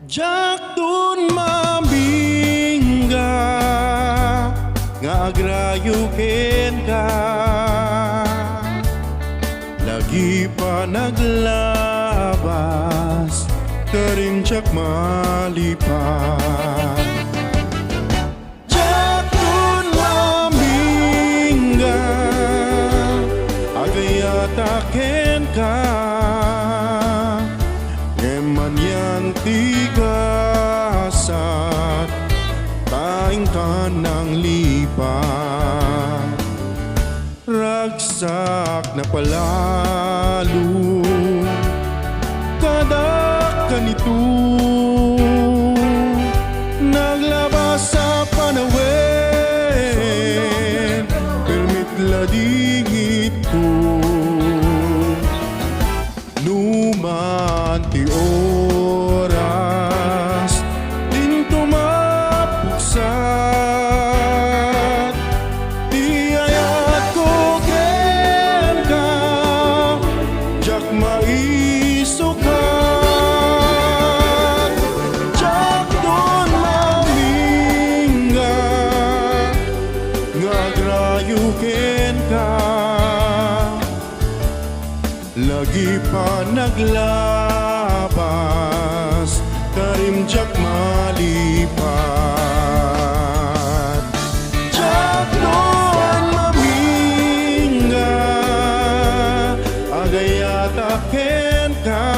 Jak dun mamingga nga agrayukin ka, lagi pa naglabas karinjak malipat. Jak dun mamingga agayatakin ka, ngemanyan tigasat taing tanang lipat. Ragsak na palalo kada kanito, naglabas sa panawin, permit lading ito. Numan ti oras din tumapuksat, di ayat ko ken ka, jak maisukat. Jak don mamingga nga agrayukin ka, lagi pa naglabas karimjak malipat. Jak don mamingga agayatakin ka,